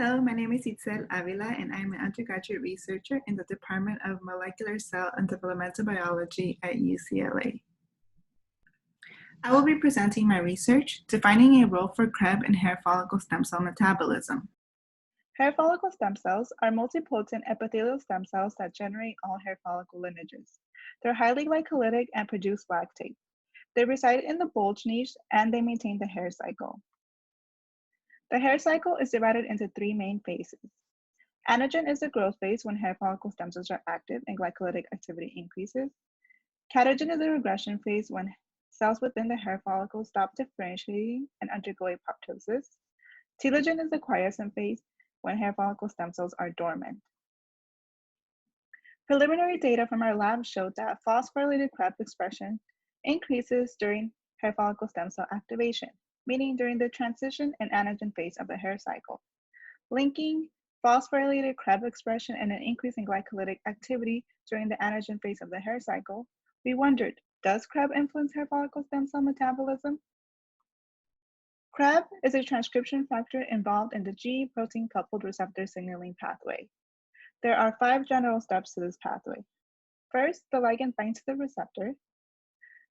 Hello, my name is Itzel Avila, and I'm an undergraduate researcher in the Department of Molecular Cell and Developmental Biology at UCLA. I will be presenting my research, defining a role for CREB in hair follicle stem cell metabolism. Hair follicle stem cells are multipotent epithelial stem cells that generate all hair follicle lineages. They're highly glycolytic and produce lactate. They reside in the bulge niche and they maintain the hair cycle. The hair cycle is divided into three main phases. Anagen is the growth phase when hair follicle stem cells are active and glycolytic activity increases. Catagen is the regression phase when cells within the hair follicle stop differentiating and undergo apoptosis. Telogen is the quiescent phase when hair follicle stem cells are dormant. Preliminary data from our lab showed that phosphorylated CREB expression increases during hair follicle stem cell activation, meaning during the transition and anagen phase of the hair cycle. Linking phosphorylated CREB expression and an increase in glycolytic activity during the anagen phase of the hair cycle, we wondered, does CREB influence hair follicle stem cell metabolism? CREB is a transcription factor involved in the G protein-coupled receptor signaling pathway. There are 5 general steps to this pathway. First, the ligand binds to the receptor.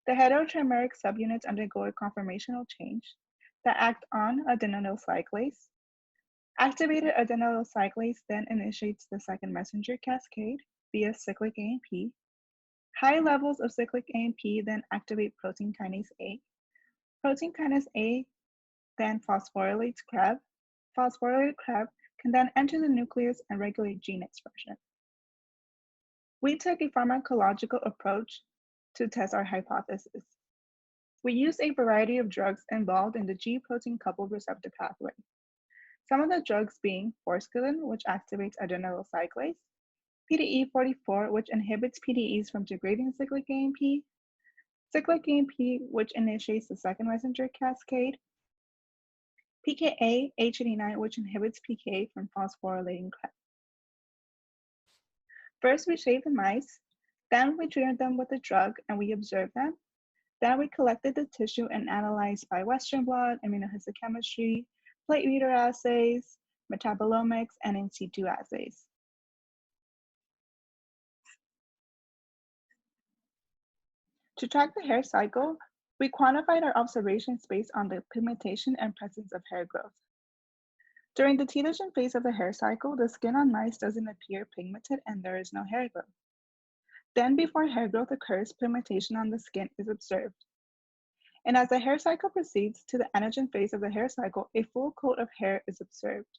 The heterotrimeric subunits undergo a conformational change that act on adenylyl cyclase. Activated adenylyl cyclase then initiates the second messenger cascade via cyclic AMP. High levels of cyclic AMP then activate protein kinase A. Protein kinase A then phosphorylates CREB. Phosphorylated CREB can then enter the nucleus and regulate gene expression. We took a pharmacological approach to test our hypothesis. We used a variety of drugs involved in the G protein-coupled receptor pathway. Some of the drugs being forskolin, which activates adenylyl cyclase, PDE44, which inhibits PDEs from degrading cyclic AMP, which initiates the second messenger cascade, pKa H89, which inhibits pKa from phosphorylating CREB. First, we shaved the mice, then we treated them with the drug and we observed them. Then we collected the tissue and analyzed by Western blot, immunohistochemistry, plate reader assays, metabolomics, and in situ assays. To track the hair cycle, we quantified our observations based on the pigmentation and presence of hair growth. During the telogen phase of the hair cycle, the skin on mice doesn't appear pigmented and there is no hair growth. Then before hair growth occurs, pigmentation on the skin is observed. And as the hair cycle proceeds to the anagen phase of the hair cycle, a full coat of hair is observed.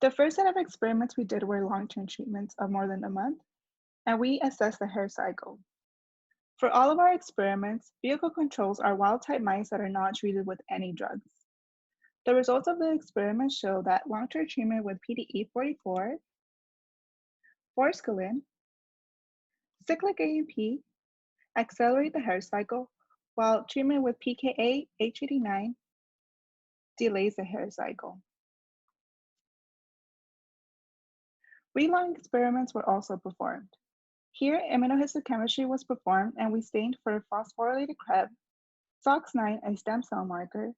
The first set of experiments we did were long-term treatments of more than a month, and we assessed the hair cycle. For all of our experiments, vehicle controls are wild-type mice that are not treated with any drugs. The results of the experiment show that long-term treatment with PDE44, forskolin, cyclic AMP accelerate the hair cycle, while treatment with pKa H89 delays the hair cycle. Relong experiments were also performed. Here, immunohistochemistry was performed and we stained for phosphorylated CREB, SOX9, a stem cell marker,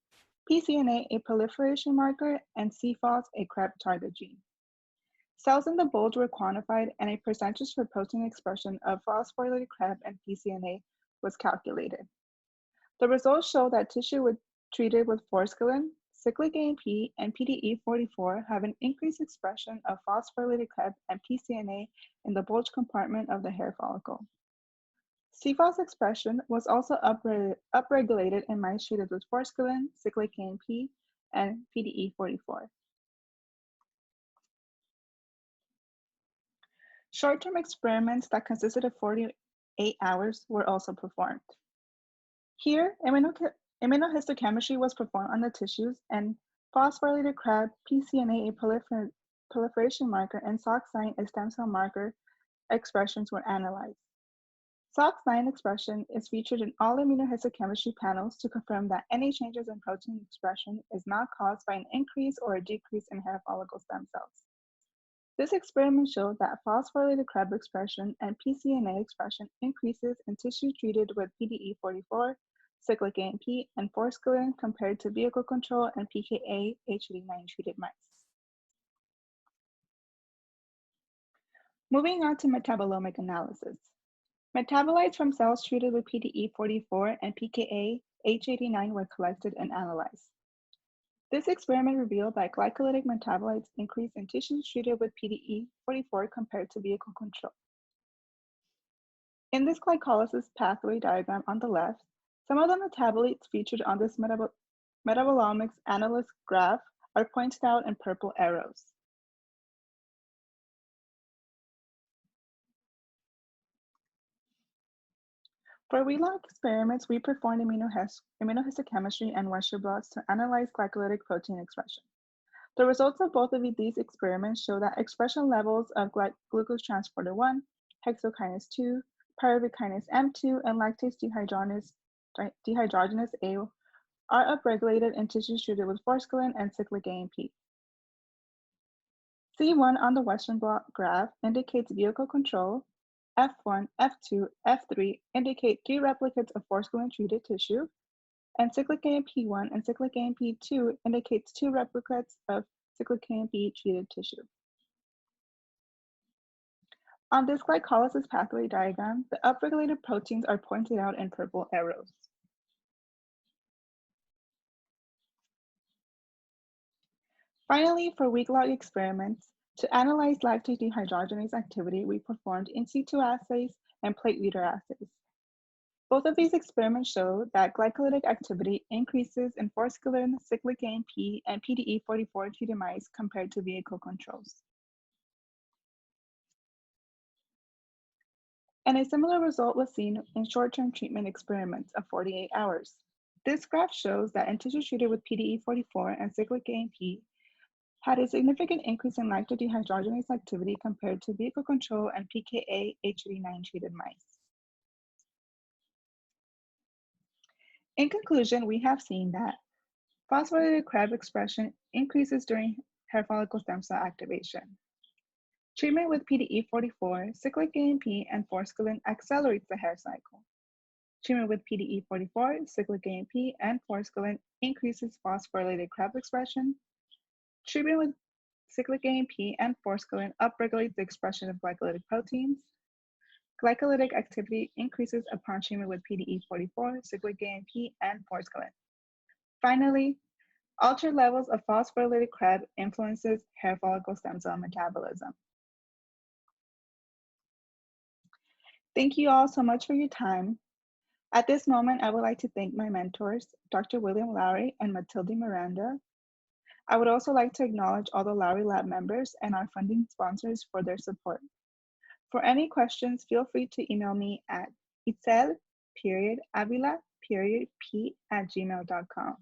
pCNA, a proliferation marker, and CFOS, a CREB target gene. Cells in the bulge were quantified and a percentage for protein expression of phosphorylated CREB and pCNA was calculated. The results show that tissue treated with forskolin, cyclic AMP, and PDE44 have an increased expression of phosphorylated CREB and pCNA in the bulge compartment of the hair follicle. CFOS expression was also upregulated in mice treated with forskolin, cyclic AMP, and PDE44. Short-term experiments that consisted of 48 hours were also performed. Here, immunohistochemistry was performed on the tissues and phosphorylated CREB, pCNA, a proliferation marker, and SOX9, a stem cell marker, expressions were analyzed. SOX9 expression is featured in all immunohistochemistry panels to confirm that any changes in protein expression is not caused by an increase or a decrease in hair follicle stem cells. This experiment showed that phosphorylated CREB expression and pCNA expression increases in tissue treated with PDE44, cyclic AMP, and forskolin compared to vehicle control and pKa-H89 treated mice. Moving on to metabolomic analysis. Metabolites from cells treated with PDE44 and pKa-H89 were collected and analyzed. This experiment revealed that glycolytic metabolites increase in tissues treated with PDE44 compared to vehicle control. In this glycolysis pathway diagram on the left, some of the metabolites featured on this metabolomics analysis graph are pointed out in purple arrows. For relog experiments, we performed immunohistochemistry and Western blots to analyze glycolytic protein expression. The results of both of these experiments show that expression levels of glucose transporter 1, hexokinase 2, pyruvate kinase M2, and lactase dehydrogenase A are upregulated in tissues treated with forskolin and cyclic AMP. C1 on the Western blot graph indicates vehicle control. F1, F2, F3 indicate 3 replicates of forskolin treated tissue, and cyclic AMP1 and cyclic AMP2 indicates 2 replicates of cyclic AMP treated tissue. On this glycolysis pathway diagram, the upregulated proteins are pointed out in purple arrows. Finally, for weak log experiments, to analyze lactate dehydrogenase activity, we performed in situ assays and plate reader assays. Both of these experiments show that glycolytic activity increases in forskolin, cyclic AMP, and PDE44 treated mice compared to vehicle controls. And a similar result was seen in short-term treatment experiments of 48 hours. This graph shows that in tissues treated with PDE44 and cyclic AMP, had a significant increase in lactate dehydrogenase activity compared to vehicle control and pKa-H89 treated mice. In conclusion, we have seen that phosphorylated CREB expression increases during hair follicle stem cell activation. Treatment with PDE44, cyclic AMP, and forskolin accelerates the hair cycle. Treatment with PDE44, cyclic AMP, and forskolin increases phosphorylated CREB expression. Treatment with cyclic AMP and forskolin upregulates the expression of glycolytic proteins. Glycolytic activity increases upon treatment with PDE44, cyclic AMP, and forskolin. Finally, altered levels of phosphorylated CREB influences hair follicle stem cell metabolism. Thank you all so much for your time. At this moment, I would like to thank my mentors, Dr. William Lowry and Matilde Miranda. I would also like to acknowledge all the Lowry Lab members and our funding sponsors for their support. For any questions, feel free to email me at itzel.avila.p@gmail.com.